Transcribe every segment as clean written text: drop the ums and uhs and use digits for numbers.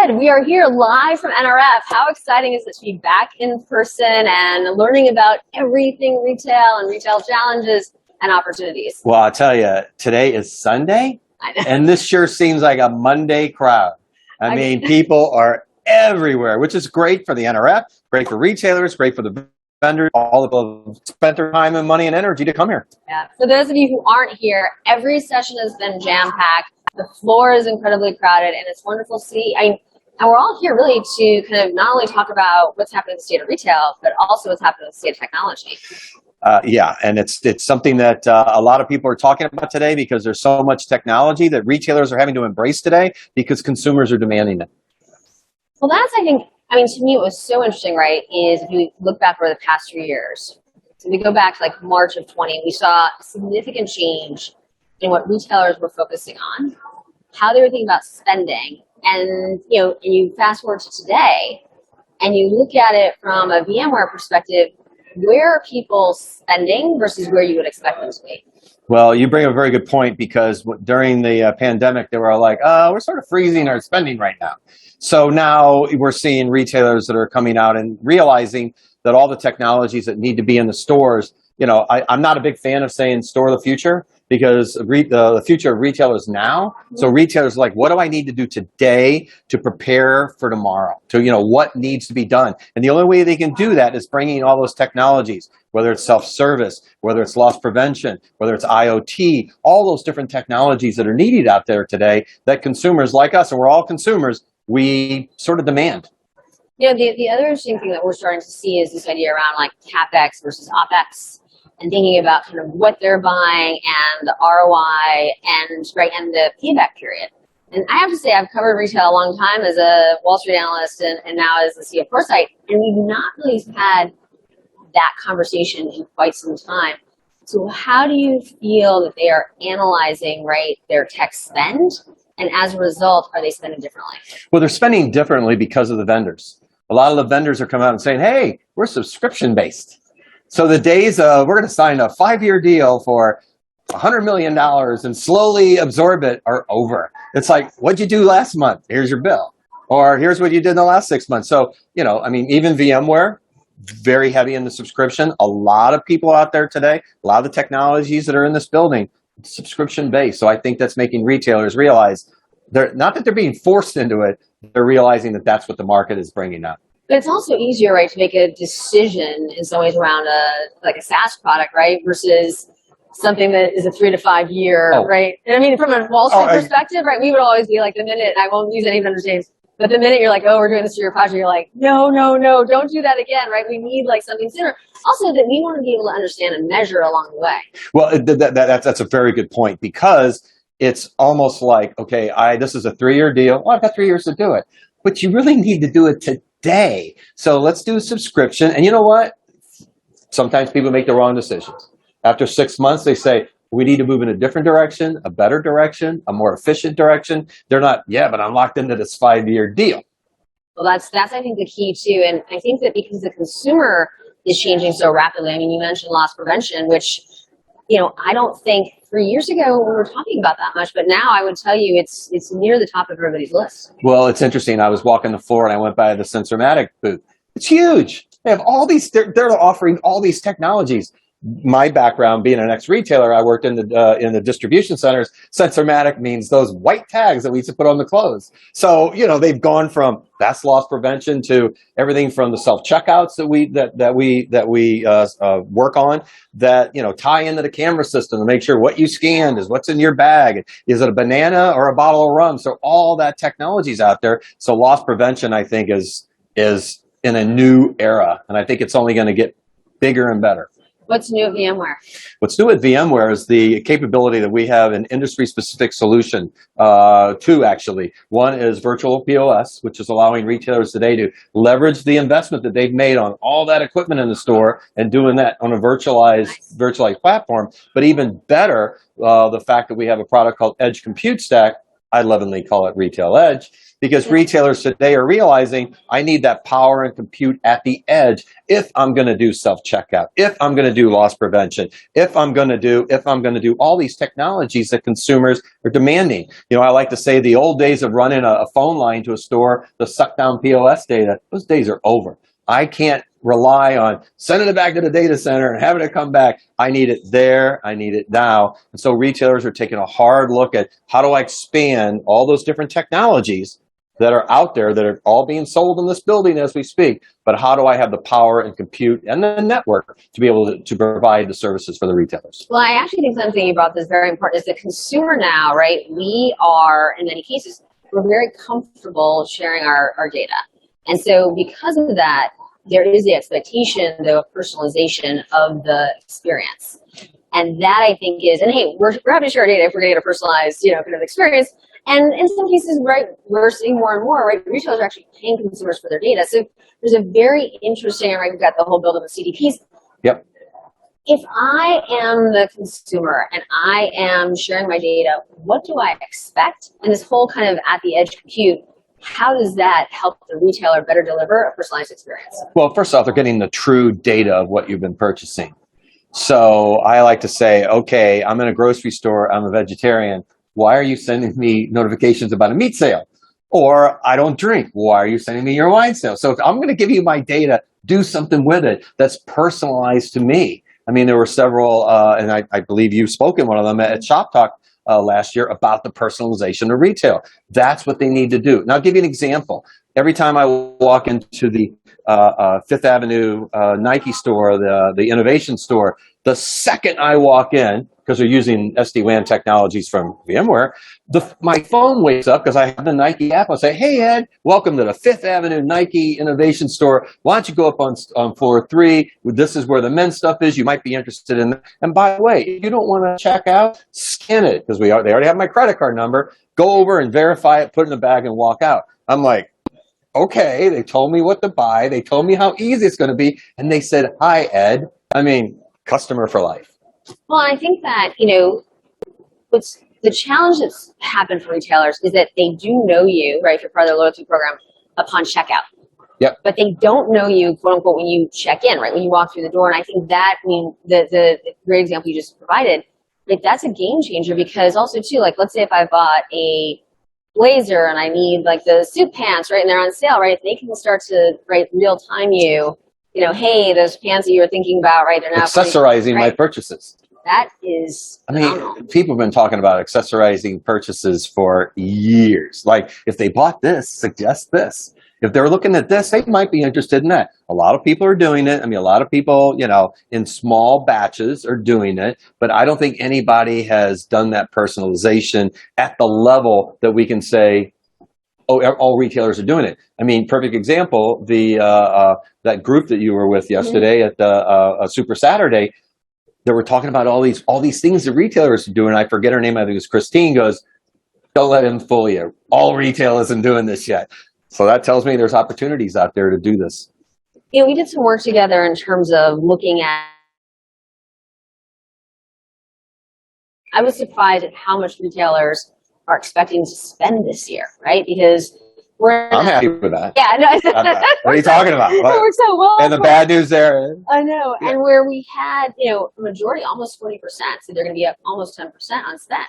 said, we are here live from NRF. How exciting is it to be back in person and learning about everything retail and retail challenges and opportunities? Well, I'll tell you, today is Sunday, and this sure seems like a Monday crowd. I mean, people are everywhere, which is great for the NRF, great for retailers, great for the vendors. All of them spent their time and money and energy to come here. Yeah. For those of you who aren't here, every session has been jam-packed. The floor is incredibly crowded, and it's wonderful to see. And we're all here really to kind of not only talk about what's happening in the state of retail, but also what's happening in the state of technology. Yeah, and it's something that a lot of people are talking about today because there's so much technology that retailers are having to embrace today because consumers are demanding it. Well, that's, I mean, to me, it was so interesting, right, is if you look back over the past 3 years, so we go back to like March of 20, we saw a significant change in what retailers were focusing on, how they were thinking about spending. And, and you fast forward to today and you look at it from a VMware perspective, where are people spending versus where you would expect them to be? Well, you bring up a very good point because during the pandemic, they were like, we're sort of freezing our spending right now. So now we're seeing retailers that are coming out and realizing that all the technologies that need to be in the stores, I'm not a big fan of saying store of the future because the future of retail is now. So retailers are like, what do I need to do today to prepare for tomorrow? To, what needs to be done? And the only way they can do that is bringing all those technologies, whether it's self-service, whether it's loss prevention, whether it's IoT, all those different technologies that are needed out there today that consumers like us, and we're all consumers, we sort of demand. The other interesting thing that we're starting to see is this idea around like CapEx versus OpEx and thinking about kind of what they're buying and the ROI and the payback period. And I have to say, I've covered retail a long time as a Wall Street analyst and now as the CEO of Coresight, and we've not really had that conversation in quite some time. So how do you feel that they are analyzing, their tech spend? And as a result, are they spending differently? Well, they're spending differently because of the vendors. A lot of the vendors are coming out and saying, hey, we're subscription-based. So the days of we're going to sign a 5-year deal for $100 million and slowly absorb it are over. It's like, what'd you do last month? Here's your bill. Or here's what you did in the last 6 months. So, even VMware, very heavy in the subscription. A lot of people out there today, a lot of the technologies that are in this building, subscription-based. So I think that's making retailers realize not that they're being forced into it, they're realizing that that's what the market is bringing up. But it's also easier, to make a decision in some ways around a SaaS product, versus something that is a 3 to 5 year, right? And I mean, from a Wall Street perspective, we would always be like, the minute, I won't use any vendor's names, but the minute you're like, we're doing this for your project, you're like, no, don't do that again, We need something sooner. Also, that we want to be able to understand and measure along the way. Well, that's a very good point because it's almost like, okay, this is a 3-year deal. Well, I've got 3 years to do it, but you really need to do it today. So let's do a subscription. And you know what? Sometimes people make the wrong decisions. After 6 months, they say, we need to move in a different direction, a better direction, a more efficient direction. They're not, but I'm locked into this 5-year deal. Well, that's I think the key too. And I think that because the consumer is changing so rapidly. I mean, you mentioned loss prevention, which, I don't think 3 years ago we were talking about that much, but now I would tell you it's near the top of everybody's list. Well, it's interesting. I was walking the floor and I went by the Sensormatic booth. It's huge. They have all these, they're offering all these technologies. My background being an ex-retailer, I worked in the distribution centers. Sensormatic means those white tags that we used to put on the clothes. So, they've gone from that's loss prevention to everything from the self-checkouts that we work on that, tie into the camera system to make sure what you scanned is what's in your bag. Is it a banana or a bottle of rum? So all that technology's out there. So loss prevention, I think, is in a new era. And I think it's only going to get bigger and better. What's new at VMware? What's new at VMware is the capability that we have an industry-specific solution, two actually. One is virtual POS, which is allowing retailers today to leverage the investment that they've made on all that equipment in the store and doing that on a virtualized platform. But even better, the fact that we have a product called Edge Compute Stack, I lovingly call it retail edge, because retailers today are realizing I need that power and compute at the edge if I'm going to do self-checkout, if I'm going to do loss prevention, if I'm going to do all these technologies that consumers are demanding. You know, I like to say the old days of running a phone line to a store to suck down POS data, those days are over. I can't rely on sending it back to the data center and having it come back. I need it there. I need it now. And so retailers are taking a hard look at how do I expand all those different technologies that are out there that are all being sold in this building as we speak, but how do I have the power and compute and the network to be able to provide the services for the retailers? Well, I actually think something you brought that's very important is the consumer now, right? We are, in many cases, we're very comfortable sharing our data. And so because of that, there is the expectation, though, of personalization of the experience. And that, I think, is, and hey, we're happy to share our data if we're going to get a personalized, kind of experience. And in some cases, right, we're seeing more and more, right, retailers are actually paying consumers for their data. So there's a very interesting, right, we've got the whole build of the CDPs. Yep. If I am the consumer and I am sharing my data, what do I expect? And this whole kind of at the edge compute, how does that help the retailer better deliver a personalized experience? Well, first off, they're getting the true data of what you've been purchasing. So I like to say, okay, I'm in a grocery store, I'm a vegetarian. Why are you sending me notifications about a meat sale? Or I don't drink. Why are you sending me your wine sale? So if I'm going to give you my data, do something with it that's personalized to me. I mean, there were several, and I believe you spoke in one of them at Shop Talk last year about the personalization of retail. That's what they need to do. Now, I'll give you an example. Every time I walk into the Fifth Avenue Nike store, the innovation store, the second I walk in, because they're using SD-WAN technologies from VMware, my phone wakes up because I have the Nike app. I'll say, hey, Ed, welcome to the Fifth Avenue Nike Innovation Store. Why don't you go up on floor 3? This is where the men's stuff is. You might be interested in that. And by the way, if you don't want to check out, scan it, because they already have my credit card number. Go over and verify it, put it in the bag, and walk out. I'm like, okay, they told me what to buy. They told me how easy it's going to be. And they said, hi, Ed. I mean, customer for life. Well, I think that, what's the challenge that's happened for retailers is that they do know you, right, if you're part of their loyalty program, upon checkout. Yep. But they don't know you, quote unquote, when you check in, right, when you walk through the door. And I think that, the great example you just provided, like, that's a game changer, because also, too, like, let's say if I bought a blazer and I need, like, the suit pants, right, and they're on sale, right, they can start to, right, real time hey, those pants that you were thinking about, right, they're now accessorizing my purchases. That is phenomenal. I mean, people have been talking about accessorizing purchases for years. Like, if they bought this, suggest this. If they're looking at this, they might be interested in that. A lot of people are doing it. I mean, a lot of people, in small batches are doing it. But I don't think anybody has done that personalization at the level that we can say, oh, all retailers are doing it. I mean, perfect example, that group that you were with yesterday at the Super Saturday, they were talking about all these things that retailers are doing. I forget her name. I think it was Christine. Goes, don't let him fool you. All retail isn't doing this yet. So that tells me there's opportunities out there to do this. We did some work together in terms of looking at. I was surprised at how much retailers are expecting to spend this year, right? Because I'm happy with that. Yeah, no. What are you talking about? It works so well. And the bad news there. I know. Yeah. And where we had, a majority, almost 40%, so they're going to be up almost 10% on spend.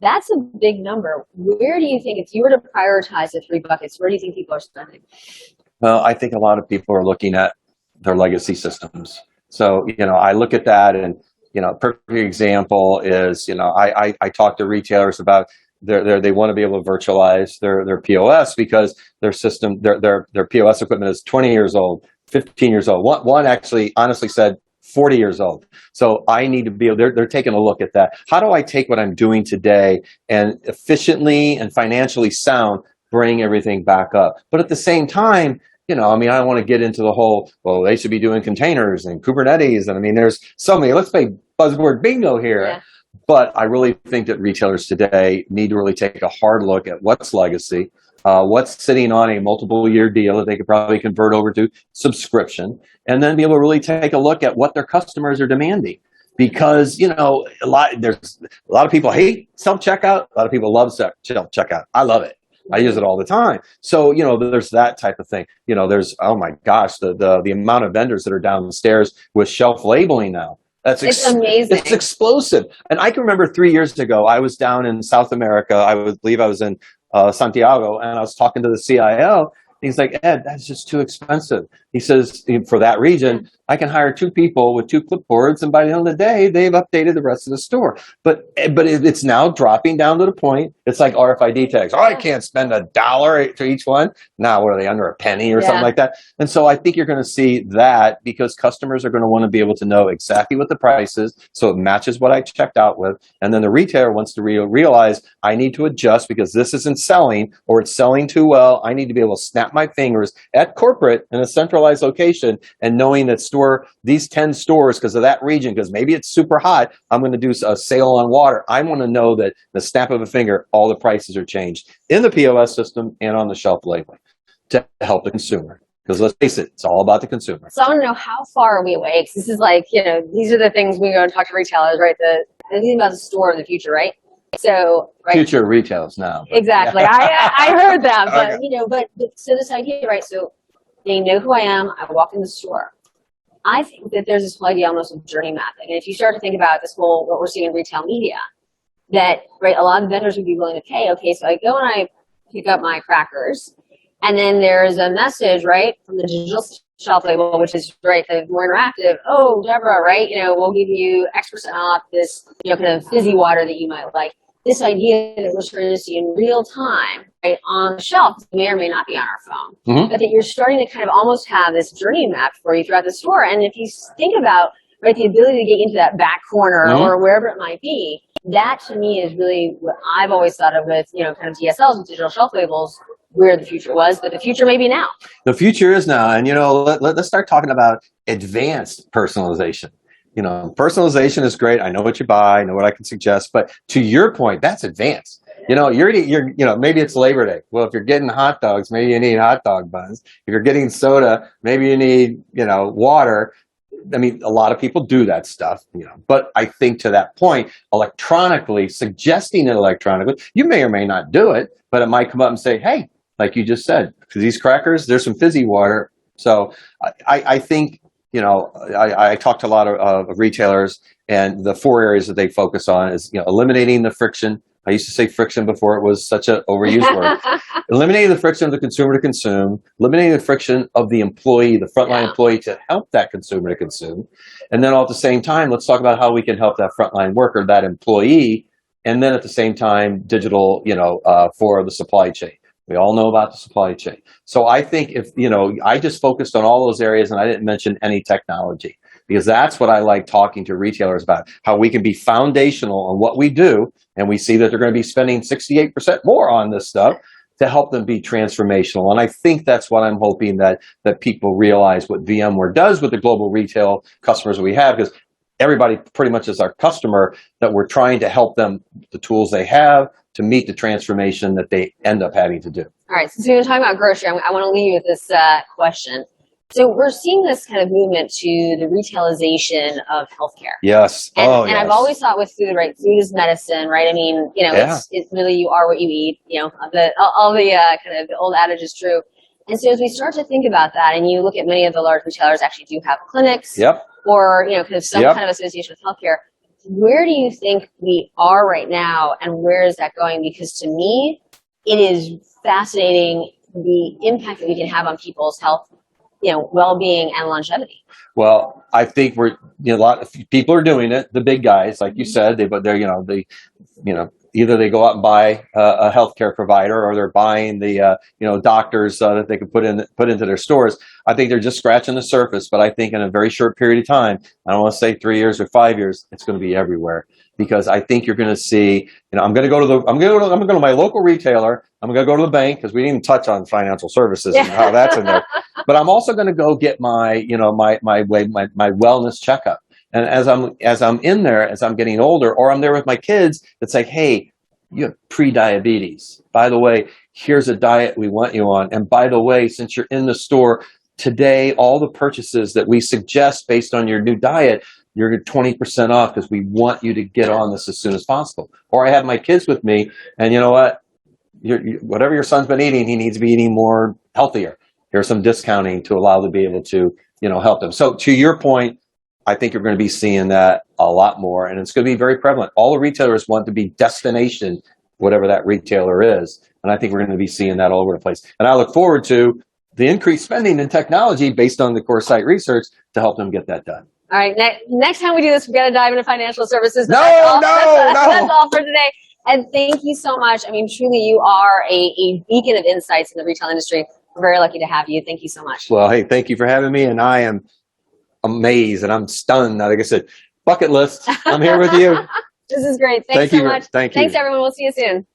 That's a big number. Where do you think, if you were to prioritize the 3 buckets, where do you think people are spending? Well, I think a lot of people are looking at their legacy systems. So, I look at that, and, perfect example is, I talk to retailers about they want to be able to virtualize their POS, because their system, their POS equipment is 20 years old, 15 years old. One actually honestly said 40 years old. So I need to be able, they're taking a look at that. How do I take what I'm doing today and efficiently and financially sound bring everything back up? But at the same time, I don't want to get into the whole, well, they should be doing containers and Kubernetes. And there's so many, let's play buzzword bingo here. Yeah. But I really think that retailers today need to really take a hard look at what's legacy, what's sitting on a multiple year deal that they could probably convert over to subscription, and then be able to really take a look at what their customers are demanding. because, there's a lot of people hate self-checkout. A lot of people love self-checkout. I love it. I use it all the time. So, there's that type of thing. There's, oh my gosh, the amount of vendors that are downstairs with shelf labeling now. It's amazing. It's explosive. And I can remember 3 years ago, I was down in South America. I believe I was in Santiago, and I was talking to the CIO. He's like, Ed, that's just too expensive. He says, for that region, I can hire 2 people with 2 clipboards, and by the end of the day, they've updated the rest of the store. But it's now dropping down to the point, it's like RFID tags. Oh, I can't spend $1 to each one. Now, what are they, under a penny or something like that? And so I think you're going to see that, because customers are going to want to be able to know exactly what the price is, so it matches what I checked out with. And then the retailer wants to realize, I need to adjust because this isn't selling, or it's selling too well. I need to be able to snap my fingers at corporate in a centralized location, and knowing that these 10 stores, because of that region, because maybe it's super hot, I'm going to do a sale on water. I want to know that the snap of a finger, all the prices are changed in the POS system and on the shelf labeling to help the consumer. Because let's face it, it's all about the consumer. So I want to know, how far are we away? Because this is like, these are the things we go and talk to retailers, right? The thing about the store of the future, right? So, right? Future retails now. Exactly. I heard that, but Okay. so this idea, right? So they know who I am. I walk in the store. I think that there's this whole idea almost of journey mapping. And if you start to think about this whole, what we're seeing in retail media, that, right, a lot of vendors would be willing to pay. Okay, so I go and I pick up my crackers, and then there's a message, right, from the digital shelf label, which is, right, the more interactive. Oh, Deborah, right, we'll give you X% off this, kind of fizzy water that you might like. This idea that we're starting to see in real time, right, on the shelf, may or may not be on our phone, but that you're starting to kind of almost have this journey map for you throughout the store. And if you think about, right, the ability to get into that back corner or wherever it might be, that to me is really what I've always thought of with, kind of DSLs and digital shelf labels, where the future was, but the future may be now. The future is now. And, let's start talking about advanced personalization. Personalization is great. I know what you buy, I know what I can suggest, but to your point, that's advanced. Maybe it's Labor Day. Well, if you're getting hot dogs, maybe you need hot dog buns. If you're getting soda, maybe you need, water. I mean, a lot of people do that stuff, but I think to that point, suggesting it electronically, you may or may not do it, but it might come up and say, hey, like you just said, for these crackers, there's some fizzy water. So I think, I talked to a lot of retailers, and the 4 areas that they focus on is, eliminating the friction. I used to say friction before it was such an overused word. Eliminating the friction of the consumer to consume, eliminating the friction of the employee, the frontline employee, to help that consumer to consume. And then all at the same time, let's talk about how we can help that frontline worker, that employee, and then at the same time, digital, for the supply chain. We all know about the supply chain. So I think if, I just focused on all those areas and I didn't mention any technology, because that's what I like talking to retailers about, how we can be foundational on what we do. And we see that they're going to be spending 68% more on this stuff to help them be transformational. And I think that's what I'm hoping that people realize what VMware does with the global retail customers that we have, because everybody pretty much is our customer, that we're trying to help them the tools they have to meet the transformation that they end up having to do. All right, since we're talking about grocery, I want to leave you with this question. So we're seeing this kind of movement to the retailization of healthcare. Yes. And I've always thought with food, right? Food is medicine, right? I mean, it's really, you are what you eat. All the kind of the old adage is true. And so as we start to think about that, and you look at many of the large retailers actually do have clinics, or kind of some kind of association with healthcare. Where do you think we are right now, and where is that going? Because to me, it is fascinating the impact that we can have on people's health, well-being and longevity. Well, I think a lot of people are doing it. The big guys, like you said, either they go out and buy a healthcare provider, or they're buying the doctors that they can put into their stores. I think they're just scratching the surface, but I think in a very short period of time, I don't want to say 3 years or 5 years, it's going to be everywhere. Because I think you're going to see, I'm going to go to my local retailer. I'm going to go to the bank, because we didn't even touch on financial services and how that's in there. But I'm also going to go get my wellness checkup. And as I'm in there, as I'm getting older, or I'm there with my kids, it's like, hey, you have pre-diabetes. By the way, here's a diet we want you on. And by the way, since you're in the store today, all the purchases that we suggest based on your new diet, you're 20% off because we want you to get on this as soon as possible. Or I have my kids with me, and you know what? Whatever your son's been eating, he needs to be eating more healthier. Here's some discounting to allow to be able to, help them. So to your point, I think you're going to be seeing that a lot more, and it's going to be very prevalent. All the retailers want to be destination, whatever that retailer is, and I think we're going to be seeing that all over the place. And I look forward to the increased spending in technology based on the Coresight research to help them get that done. All right, next time we do this, we've got to dive into financial services. No. That's all for today. And thank you so much. I mean, truly, you are a beacon of insights in the retail industry. We're very lucky to have you. Thank you so much. Well, hey, thank you for having me, and I am amazed and I'm stunned. Like I said, bucket list. I'm here with you. This is great. Thanks so much. Thank you. Thanks, everyone. We'll see you soon.